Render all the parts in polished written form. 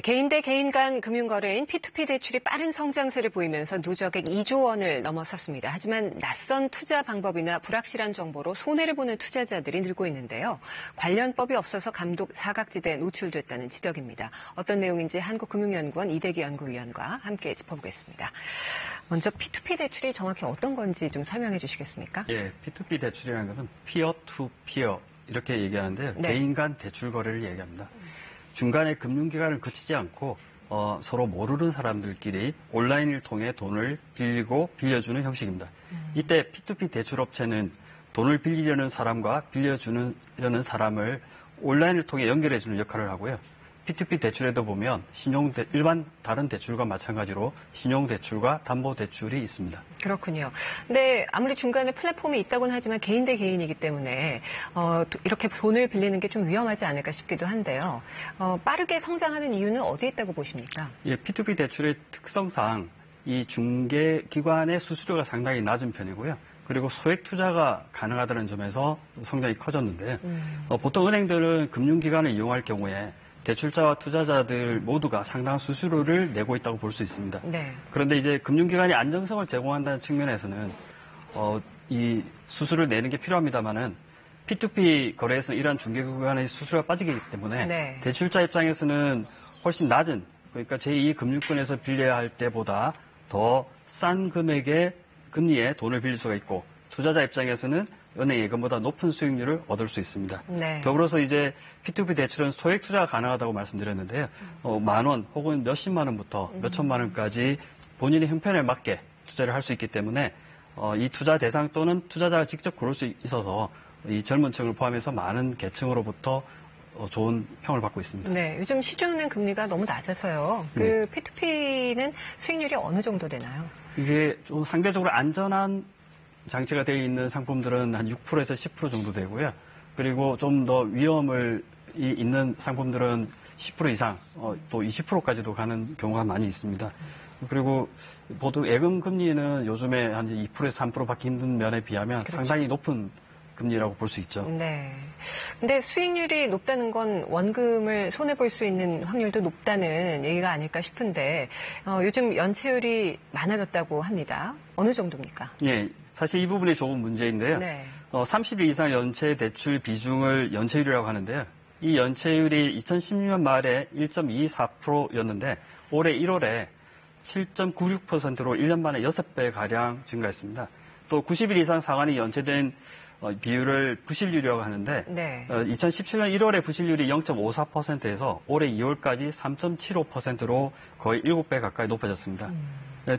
개인 대 개인 간 금융거래인 P2P 대출이 빠른 성장세를 보이면서 누적액 2조 원을 넘어섰습니다. 하지만 낯선 투자 방법이나 불확실한 정보로 손해를 보는 투자자들이 늘고 있는데요. 관련법이 없어서 감독 사각지대에 노출됐다는 지적입니다. 어떤 내용인지 한국금융연구원 이대기 연구위원과 함께 짚어보겠습니다. 먼저 P2P 대출이 정확히 어떤 건지 좀 설명해 주시겠습니까? 예, P2P 대출이라는 것은 피어 투 피어 이렇게 얘기하는데요. 네. 개인 간 대출 거래를 얘기합니다. 중간에 금융기관을 거치지 않고 서로 모르는 사람들끼리 온라인을 통해 돈을 빌리고 빌려주는 형식입니다. 이때 P2P 대출업체는 돈을 빌리려는 사람과 빌려주려는 사람을 온라인을 통해 연결해주는 역할을 하고요. P2P 대출에도 보면 일반 다른 대출과 마찬가지로 신용대출과 담보대출이 있습니다. 그렇군요. 근데 아무리 중간에 플랫폼이 있다고는 하지만 개인 대 개인이기 때문에 이렇게 돈을 빌리는 게 좀 위험하지 않을까 싶기도 한데요. 빠르게 성장하는 이유는 어디에 있다고 보십니까? 예, P2P 대출의 특성상 이 중개기관의 수수료가 상당히 낮은 편이고요. 그리고 소액 투자가 가능하다는 점에서 성장이 커졌는데 보통 은행들은 금융기관을 이용할 경우에 대출자와 투자자들 모두가 상당한 수수료를 내고 있다고 볼 수 있습니다. 네. 그런데 이제 금융기관이 안정성을 제공한다는 측면에서는 이 수수료를 내는 게 필요합니다만은 P2P 거래에서는 이러한 중개기관의 수수료가 빠지기 때문에 네. 대출자 입장에서는 훨씬 낮은, 그러니까 제2금융권에서 빌려야 할 때보다 더 싼 금액의 금리에 돈을 빌릴 수가 있고, 투자자 입장에서는 은행 예금보다 높은 수익률을 얻을 수 있습니다. 네. 더불어서 이제 P2P 대출은 소액 투자가 가능하다고 말씀드렸는데요. 10,000원 혹은 몇십만 원부터 몇천만 원까지 본인의 형편에 맞게 투자를 할 수 있기 때문에 이 투자 대상 또는 투자자가 직접 고를 수 있어서 이 젊은 층을 포함해서 많은 계층으로부터 좋은 평을 받고 있습니다. 네, 요즘 시중은행 금리가 너무 낮아서요. 네. P2P는 수익률이 어느 정도 되나요? 이게 좀 상대적으로 안전한 장치가 되어 있는 상품들은 한 6%에서 10% 정도 되고요. 그리고 좀 더 위험을 있는 상품들은 10% 이상, 또 20%까지도 가는 경우가 많이 있습니다. 그리고 보통 예금 금리는 요즘에 한 2%에서 3% 받기 힘든 면에 비하면 그렇죠. 상당히 높은 금리라고 볼 수 있죠. 네. 근데 수익률이 높다는 건 원금을 손해볼 수 있는 확률도 높다는 얘기가 아닐까 싶은데, 요즘 연체율이 많아졌다고 합니다. 어느 정도입니까? 예, 사실 이 부분이 조금 문제인데요. 네. 30일 이상 연체 대출 비중을 연체율이라고 하는데요. 이 연체율이 2016년 말에 1.24%였는데 올해 1월에 7.96%로 1년 만에 6배가량 증가했습니다. 또 90일 이상 상환이 연체된 비율을 부실률이라고 하는데 네. 2017년 1월에 부실률이 0.54%에서 올해 2월까지 3.75%로 거의 7배 가까이 높아졌습니다.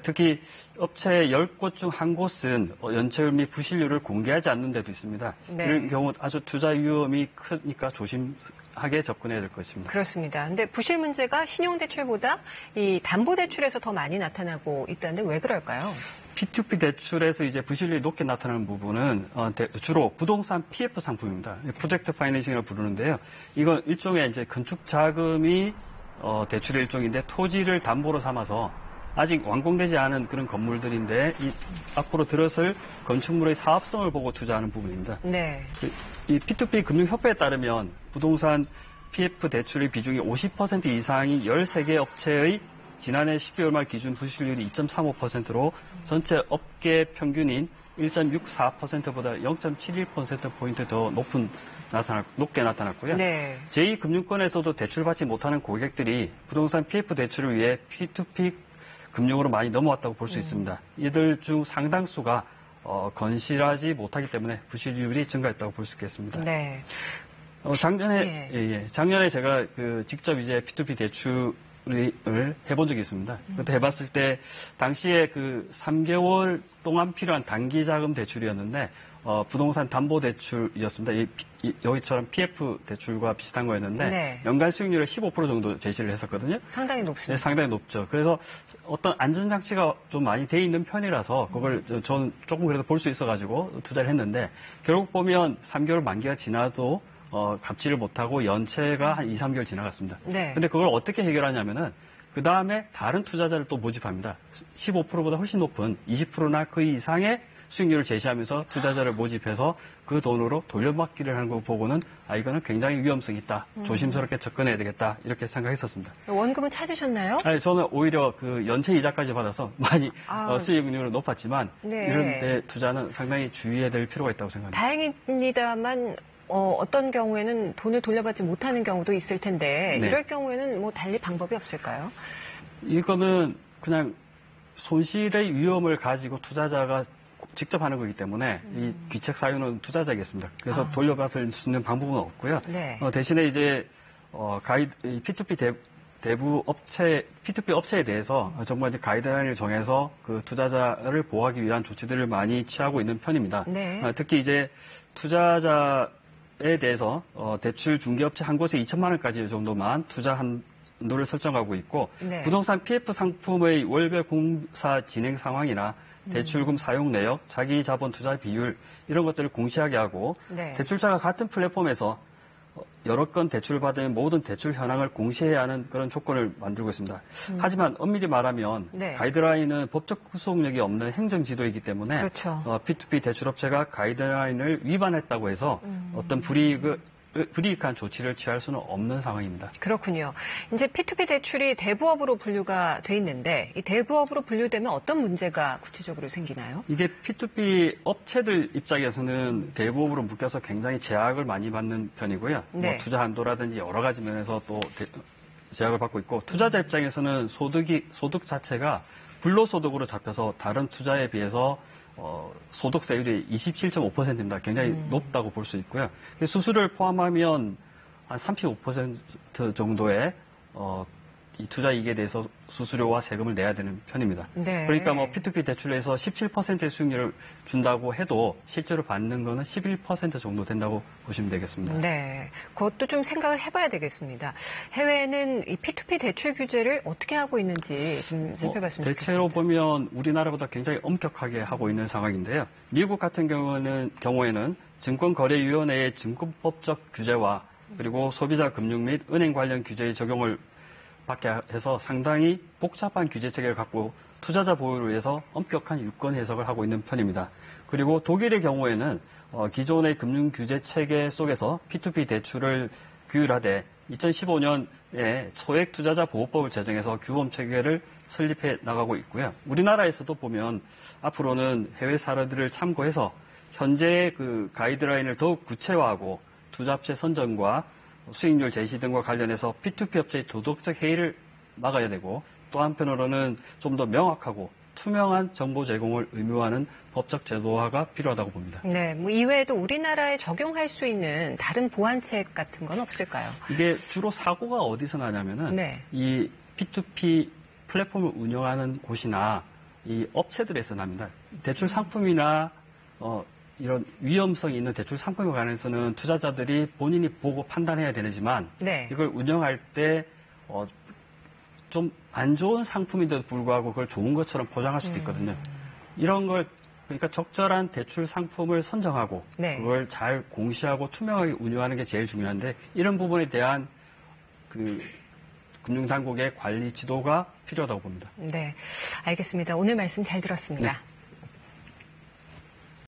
특히 업체 10곳 중 한 곳은 연체율 및 부실률을 공개하지 않는 데도 있습니다. 네. 이런 경우 아주 투자 위험이 크니까 조심하게 접근해야 될 것입니다. 그렇습니다. 근데 부실 문제가 신용대출보다 이 담보대출에서 더 많이 나타나고 있다는데 왜 그럴까요? P2P 대출에서 이제 부실률이 높게 나타나는 부분은 주로 부동산 PF 상품입니다. 프로젝트 파이낸싱이라고 부르는데요. 이건 일종의 이제 건축 자금이 대출의 일종인데 토지를 담보로 삼아서 아직 완공되지 않은 그런 건물들인데 앞으로 들어설 건축물의 사업성을 보고 투자하는 부분입니다. 네. 이 P2P 금융협회에 따르면 부동산 PF 대출의 비중이 50% 이상이 13개 업체의 지난해 12월 말 기준 부실률이 2.35%로 전체 업계 평균인 1.64%보다 0.71%포인트 더 높게 나타났고요. 네. 제2금융권에서도 대출받지 못하는 고객들이 부동산 PF 대출을 위해 P2P 금융으로 많이 넘어왔다고 볼 수 있습니다. 이들 중 상당수가 건실하지 못하기 때문에 부실률이 증가했다고 볼 수 있겠습니다. 네. 작년에 제가 직접 이제 P2P 대출을 해본 적이 있습니다. 그때 해봤을 때 당시에 3개월 동안 필요한 단기 자금 대출이었는데 부동산 담보 대출이었습니다. 여기처럼 PF 대출과 비슷한 거였는데 네. 연간 수익률을 15% 정도 제시를 했었거든요. 상당히 높습니다. 네, 상당히 높죠. 그래서 어떤 안전장치가 좀 많이 돼 있는 편이라서 그걸 저는 조금 그래도 볼 수 있어가지고 투자를 했는데 결국 보면 3개월 만기가 지나도 갚지를 못하고 연체가 한 2, 3개월 지나갔습니다. 네. 근데 그걸 어떻게 해결하냐면은 그 다음에 다른 투자자를 또 모집합니다. 15%보다 훨씬 높은 20%나 그 이상의 수익률을 제시하면서 투자자를 모집해서 그 돈으로 돌려받기를 하는 거 보고는 이거는 굉장히 위험성이 있다. 조심스럽게 접근해야 되겠다. 이렇게 생각했었습니다. 원금은 찾으셨나요? 아니, 저는 오히려 그 연체 이자까지 받아서 많이 수익률은 높았지만 네. 이런 데 투자는 상당히 주의해야 될 필요가 있다고 생각합니다. 다행입니다만 어떤 경우에는 돈을 돌려받지 못하는 경우도 있을 텐데 네. 이럴 경우에는 뭐 달리 방법이 없을까요? 이거는 그냥 손실의 위험을 가지고 투자자가 직접 하는 거기 때문에 이 귀책 사유는 투자자겠습니다. 그래서 돌려받을 수 있는 방법은 없고요. 네. 대신에 이제 이 P2P P2P 업체에 대해서 정말 이제 가이드라인을 정해서 그 투자자를 보호하기 위한 조치들을 많이 취하고 있는 편입니다. 네. 특히 이제 투자자에 대해서 대출 중개업체 한 곳에 2천만 원까지 정도만 투자 한도를 설정하고 있고 네. 부동산 PF 상품의 월별 공사 진행 상황이나 대출금 사용 내역, 자기 자본 투자 비율 이런 것들을 공시하게 하고 네. 대출자가 같은 플랫폼에서 여러 건 대출을 받으면 모든 대출 현황을 공시해야 하는 그런 조건을 만들고 있습니다. 하지만 엄밀히 말하면 네. 가이드라인은 법적 구속력이 없는 행정지도이기 때문에 그렇죠. P2P 대출업체가 가이드라인을 위반했다고 해서 어떤 불이익한 조치를 취할 수는 없는 상황입니다. 그렇군요. 이제 P2P 대출이 대부업으로 분류가 돼 있는데 이 대부업으로 분류되면 어떤 문제가 구체적으로 생기나요? 이게 P2P 업체들 입장에서는 대부업으로 묶여서 굉장히 제약을 많이 받는 편이고요. 네. 뭐 투자 한도라든지 여러 가지 면에서 또 제약을 받고 있고 투자자 입장에서는 소득 자체가 불로소득으로 잡혀서 다른 투자에 비해서 소득세율이 27.5%입니다. 굉장히 높다고 볼 수 있고요. 수수료를 포함하면 한 35% 정도의 이 투자 이익에 대해서 수수료와 세금을 내야 되는 편입니다. 네. 그러니까 뭐 P2P 대출에서 17%의 수익률을 준다고 해도 실제로 받는 거는 11% 정도 된다고 보시면 되겠습니다. 네, 그것도 좀 생각을 해봐야 되겠습니다. 해외는 이 P2P 대출 규제를 어떻게 하고 있는지 좀 살펴봤으면 좋겠습니다. 대체로 보면 우리나라보다 굉장히 엄격하게 하고 있는 상황인데요. 미국 같은 경우에는 증권거래위원회의 증권법적 규제와 그리고 소비자 금융 및 은행 관련 규제의 적용을 받게 해서 상당히 복잡한 규제 체계를 갖고 투자자 보호를 위해서 엄격한 유권 해석을 하고 있는 편입니다. 그리고 독일의 경우에는 기존의 금융 규제 체계 속에서 P2P 대출을 규율하되 2015년에 소액 투자자 보호법을 제정해서 규범 체계를 설립해 나가고 있고요. 우리나라에서도 보면 앞으로는 해외 사례들을 참고해서 현재의 그 가이드라인을 더욱 구체화하고 투자업체 선정과 수익률 제시 등과 관련해서 P2P 업체의 도덕적 해이를 막아야 되고 또 한편으로는 좀 더 명확하고 투명한 정보 제공을 의무화하는 법적 제도화가 필요하다고 봅니다. 네, 뭐 이외에도 우리나라에 적용할 수 있는 다른 보완책 같은 건 없을까요? 이게 주로 사고가 어디서 나냐면은 네. 이 P2P 플랫폼을 운영하는 곳이나 이 업체들에서 납니다. 대출 상품이나 이런 위험성이 있는 대출 상품에 관해서는 투자자들이 본인이 보고 판단해야 되지만 네. 이걸 운영할 때 좀 안 좋은 상품인데도 불구하고 그걸 좋은 것처럼 포장할 수도 있거든요. 이런 걸 그러니까 적절한 대출 상품을 선정하고 네. 그걸 잘 공시하고 투명하게 운영하는 게 제일 중요한데 이런 부분에 대한 그 금융당국의 관리 지도가 필요하다고 봅니다. 네, 알겠습니다. 오늘 말씀 잘 들었습니다. 네.